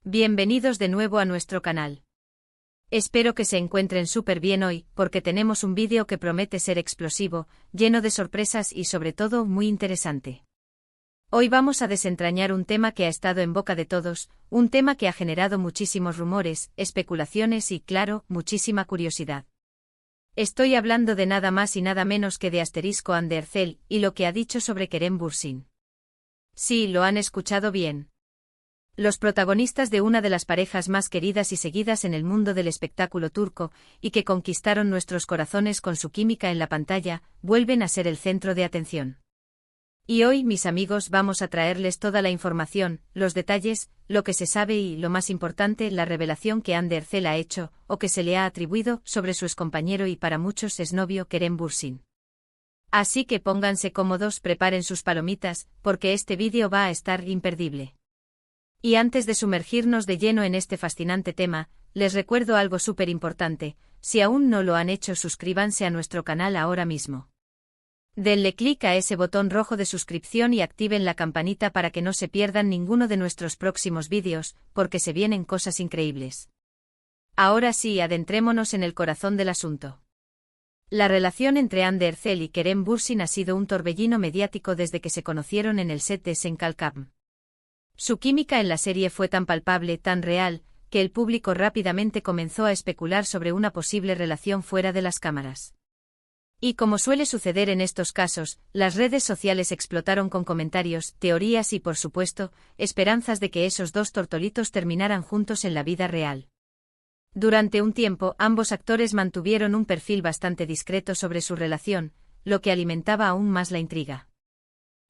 Bienvenidos de nuevo a nuestro canal. Espero que se encuentren súper bien hoy, porque tenemos un vídeo que promete ser explosivo, lleno de sorpresas y sobre todo muy interesante. Hoy vamos a desentrañar un tema que ha estado en boca de todos, un tema que ha generado muchísimos rumores, especulaciones y, claro, muchísima curiosidad. Estoy hablando de nada más y nada menos que de *Andercel y lo que ha dicho sobre Kerem Bürsin. Sí, lo han escuchado bien. Los protagonistas de una de las parejas más queridas y seguidas en el mundo del espectáculo turco, y que conquistaron nuestros corazones con su química en la pantalla, vuelven a ser el centro de atención. Y hoy, mis amigos, vamos a traerles toda la información, los detalles, lo que se sabe y, lo más importante, la revelación que Andercel ha hecho, o que se le ha atribuido, sobre su excompañero y para muchos exnovio Kerem Bürsin. Así que pónganse cómodos, preparen sus palomitas, porque este vídeo va a estar imperdible. Y antes de sumergirnos de lleno en este fascinante tema, les recuerdo algo súper importante: si aún no lo han hecho, suscríbanse a nuestro canal ahora mismo. Denle clic a ese botón rojo de suscripción y activen la campanita para que no se pierdan ninguno de nuestros próximos vídeos, porque se vienen cosas increíbles. Ahora sí, adentrémonos en el corazón del asunto. La relación entre Andercel y Kerem Bürsin ha sido un torbellino mediático desde que se conocieron en el set de Sen Kalkam. Su química en la serie fue tan palpable, tan real, que el público rápidamente comenzó a especular sobre una posible relación fuera de las cámaras. Y como suele suceder en estos casos, las redes sociales explotaron con comentarios, teorías y, por supuesto, esperanzas de que esos dos tortolitos terminaran juntos en la vida real. Durante un tiempo, ambos actores mantuvieron un perfil bastante discreto sobre su relación, lo que alimentaba aún más la intriga.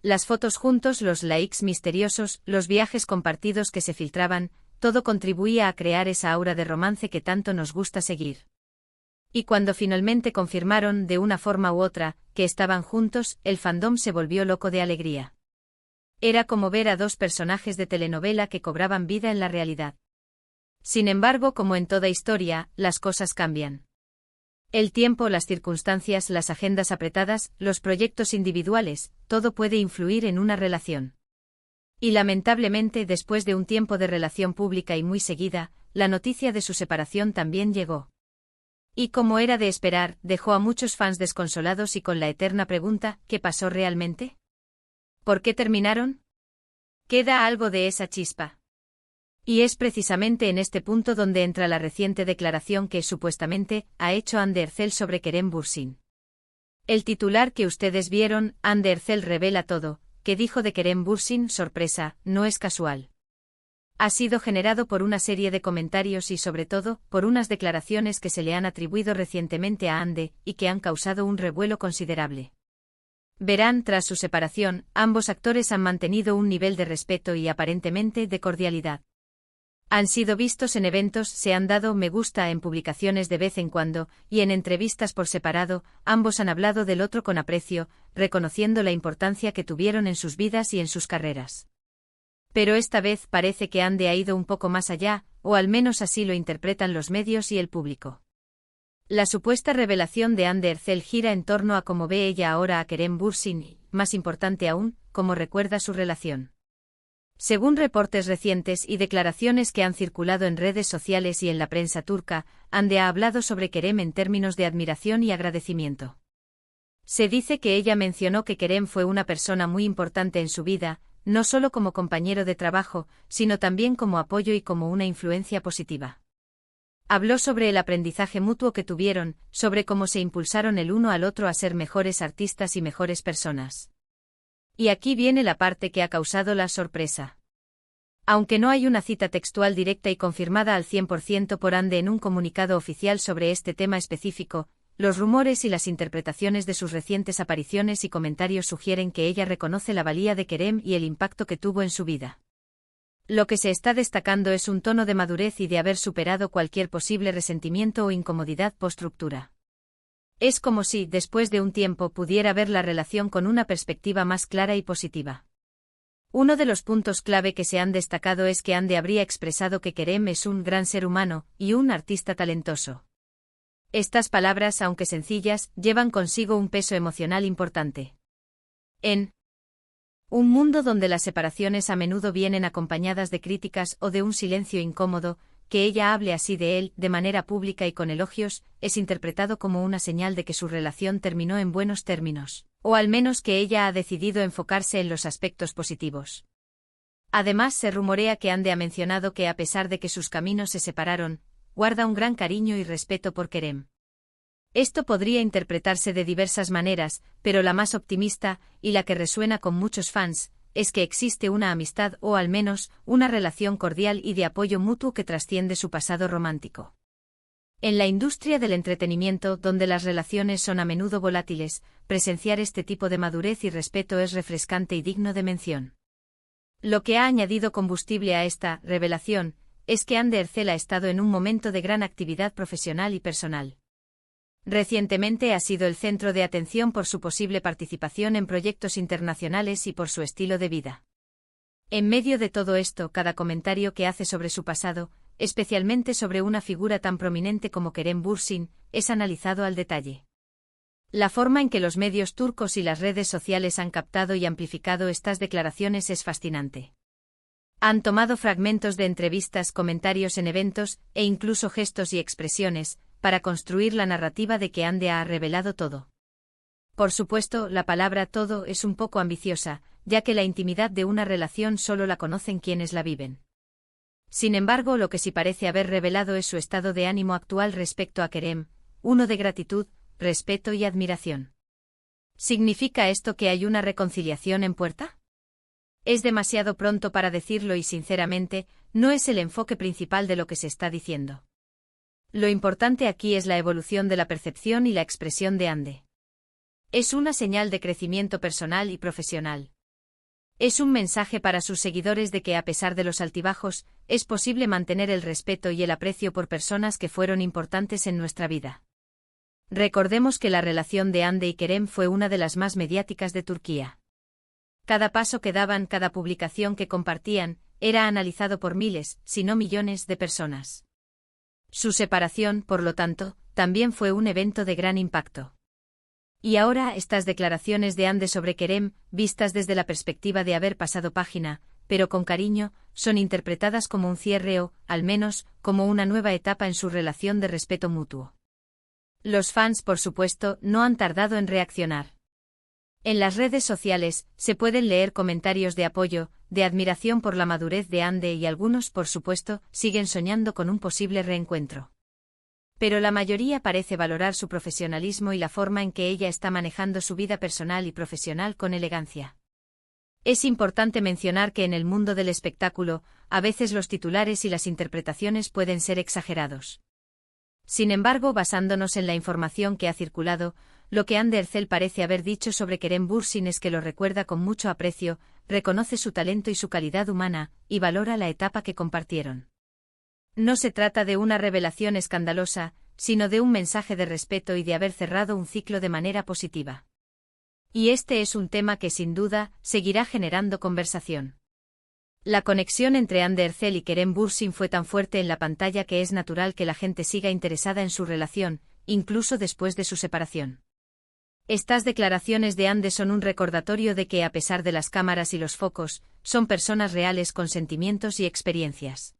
Las fotos juntos, los likes misteriosos, los viajes compartidos que se filtraban, todo contribuía a crear esa aura de romance que tanto nos gusta seguir. Y cuando finalmente confirmaron, de una forma u otra, que estaban juntos, el fandom se volvió loco de alegría. Era como ver a dos personajes de telenovela que cobraban vida en la realidad. Sin embargo, como en toda historia, las cosas cambian. El tiempo, las circunstancias, las agendas apretadas, los proyectos individuales, todo puede influir en una relación. Y lamentablemente, después de un tiempo de relación pública y muy seguida, la noticia de su separación también llegó. Y como era de esperar, dejó a muchos fans desconsolados y con la eterna pregunta: ¿qué pasó realmente? ¿Por qué terminaron? ¿Queda algo de esa chispa? Y es precisamente en este punto donde entra la reciente declaración que, supuestamente, ha hecho Andercel sobre Kerem Bürsin. El titular que ustedes vieron, Andercel revela todo, que dijo de Kerem Bürsin, sorpresa, no es casual. Ha sido generado por una serie de comentarios y, sobre todo, por unas declaraciones que se le han atribuido recientemente a Ande, y que han causado un revuelo considerable. Verán, tras su separación, ambos actores han mantenido un nivel de respeto y, aparentemente, de cordialidad. Han sido vistos en eventos, se han dado me gusta en publicaciones de vez en cuando, y en entrevistas por separado, ambos han hablado del otro con aprecio, reconociendo la importancia que tuvieron en sus vidas y en sus carreras. Pero esta vez parece que Ande ha ido un poco más allá, o al menos así lo interpretan los medios y el público. La supuesta revelación de Andercel gira en torno a cómo ve ella ahora a Kerem Bürsin y, más importante aún, cómo recuerda su relación. Según reportes recientes y declaraciones que han circulado en redes sociales y en la prensa turca, Ande ha hablado sobre Kerem en términos de admiración y agradecimiento. Se dice que ella mencionó que Kerem fue una persona muy importante en su vida, no solo como compañero de trabajo, sino también como apoyo y como una influencia positiva. Habló sobre el aprendizaje mutuo que tuvieron, sobre cómo se impulsaron el uno al otro a ser mejores artistas y mejores personas. Y aquí viene la parte que ha causado la sorpresa. Aunque no hay una cita textual directa y confirmada al 100% por Ande en un comunicado oficial sobre este tema específico, los rumores y las interpretaciones de sus recientes apariciones y comentarios sugieren que ella reconoce la valía de Kerem y el impacto que tuvo en su vida. Lo que se está destacando es un tono de madurez y de haber superado cualquier posible resentimiento o incomodidad post-ruptura. Es como si, después de un tiempo, pudiera ver la relación con una perspectiva más clara y positiva. Uno de los puntos clave que se han destacado es que Ande habría expresado que Kerem es un gran ser humano y un artista talentoso. Estas palabras, aunque sencillas, llevan consigo un peso emocional importante. En Un mundo donde las separaciones a menudo vienen acompañadas de críticas o de un silencio incómodo. Que ella hable así de él, de manera pública y con elogios, es interpretado como una señal de que su relación terminó en buenos términos, o al menos que ella ha decidido enfocarse en los aspectos positivos. Además, se rumorea que Ande ha mencionado que a pesar de que sus caminos se separaron, guarda un gran cariño y respeto por Kerem. Esto podría interpretarse de diversas maneras, pero la más optimista, y la que resuena con muchos fans, es que existe una amistad o al menos una relación cordial y de apoyo mutuo que trasciende su pasado romántico. En la industria del entretenimiento, donde las relaciones son a menudo volátiles, presenciar este tipo de madurez y respeto es refrescante y digno de mención. Lo que ha añadido combustible a esta revelación es que Ande Ercel ha estado en un momento de gran actividad profesional y personal. Recientemente ha sido el centro de atención por su posible participación en proyectos internacionales y por su estilo de vida. En medio de todo esto, cada comentario que hace sobre su pasado, especialmente sobre una figura tan prominente como Kerem Bürsin, es analizado al detalle. La forma en que los medios turcos y las redes sociales han captado y amplificado estas declaraciones es fascinante. Han tomado fragmentos de entrevistas, comentarios en eventos, e incluso gestos y expresiones, para construir la narrativa de que Ande ha revelado todo. Por supuesto, la palabra todo es un poco ambiciosa, ya que la intimidad de una relación solo la conocen quienes la viven. Sin embargo, lo que sí parece haber revelado es su estado de ánimo actual respecto a Kerem, uno de gratitud, respeto y admiración. ¿Significa esto que hay una reconciliación en puerta? Es demasiado pronto para decirlo y sinceramente, no es el enfoque principal de lo que se está diciendo. Lo importante aquí es la evolución de la percepción y la expresión de Ande. Es una señal de crecimiento personal y profesional. Es un mensaje para sus seguidores de que a pesar de los altibajos, es posible mantener el respeto y el aprecio por personas que fueron importantes en nuestra vida. Recordemos que la relación de Ande y Kerem fue una de las más mediáticas de Turquía. Cada paso que daban, cada publicación que compartían, era analizado por miles, si no millones, de personas. Su separación, por lo tanto, también fue un evento de gran impacto. Y ahora estas declaraciones de Ande sobre Kerem, vistas desde la perspectiva de haber pasado página, pero con cariño, son interpretadas como un cierre o, al menos, como una nueva etapa en su relación de respeto mutuo. Los fans, por supuesto, no han tardado en reaccionar. En las redes sociales, se pueden leer comentarios de apoyo, de admiración por la madurez de Ande y algunos, por supuesto, siguen soñando con un posible reencuentro. Pero la mayoría parece valorar su profesionalismo y la forma en que ella está manejando su vida personal y profesional con elegancia. Es importante mencionar que en el mundo del espectáculo, a veces los titulares y las interpretaciones pueden ser exagerados. Sin embargo, basándonos en la información que ha circulado, lo que Ande Ercel parece haber dicho sobre Kerem Bürsin es que lo recuerda con mucho aprecio, reconoce su talento y su calidad humana, y valora la etapa que compartieron. No se trata de una revelación escandalosa, sino de un mensaje de respeto y de haber cerrado un ciclo de manera positiva. Y este es un tema que sin duda seguirá generando conversación. La conexión entre Ande Ercel y Kerem Bürsin fue tan fuerte en la pantalla que es natural que la gente siga interesada en su relación, incluso después de su separación. Estas declaraciones de Ande son un recordatorio de que a pesar de las cámaras y los focos, son personas reales con sentimientos y experiencias.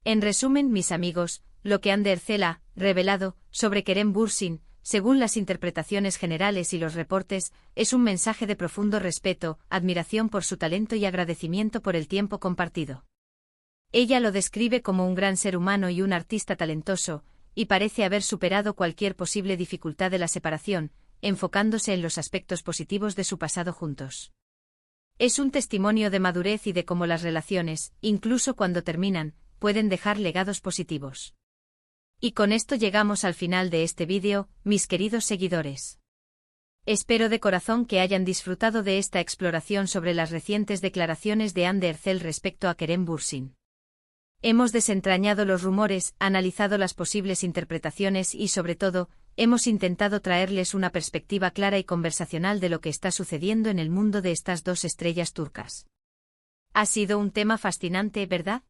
En resumen, mis amigos, lo que Ande Ercel ha revelado sobre Kerem Bürsin, según las interpretaciones generales y los reportes, es un mensaje de profundo respeto, admiración por su talento y agradecimiento por el tiempo compartido. Ella lo describe como un gran ser humano y un artista talentoso, y parece haber superado cualquier posible dificultad de la separación, enfocándose en los aspectos positivos de su pasado juntos. Es un testimonio de madurez y de cómo las relaciones, incluso cuando terminan, pueden dejar legados positivos. Y con esto llegamos al final de este vídeo, mis queridos seguidores. Espero de corazón que hayan disfrutado de esta exploración sobre las recientes declaraciones de Ande Ercel respecto a Kerem Bürsin. Hemos desentrañado los rumores, analizado las posibles interpretaciones y, sobre todo, hemos intentado traerles una perspectiva clara y conversacional de lo que está sucediendo en el mundo de estas dos estrellas turcas. Ha sido un tema fascinante, ¿verdad?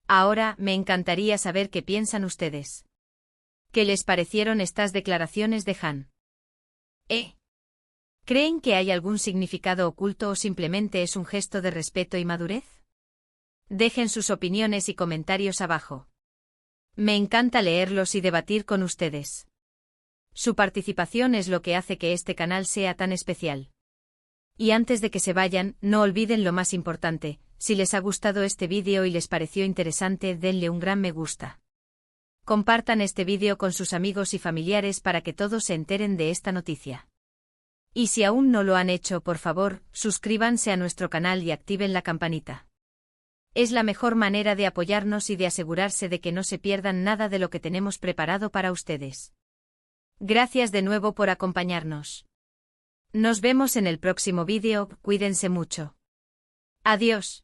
Ahora, me encantaría saber qué piensan ustedes. ¿Qué les parecieron estas declaraciones de Han? ¿Creen que hay algún significado oculto o simplemente es un gesto de respeto y madurez? Dejen sus opiniones y comentarios abajo. Me encanta leerlos y debatir con ustedes. Su participación es lo que hace que este canal sea tan especial. Y antes de que se vayan, no olviden lo más importante: si les ha gustado este vídeo y les pareció interesante, denle un gran me gusta. Compartan este vídeo con sus amigos y familiares para que todos se enteren de esta noticia. Y si aún no lo han hecho, por favor, suscríbanse a nuestro canal y activen la campanita. Es la mejor manera de apoyarnos y de asegurarse de que no se pierdan nada de lo que tenemos preparado para ustedes. Gracias de nuevo por acompañarnos. Nos vemos en el próximo vídeo, cuídense mucho. Adiós.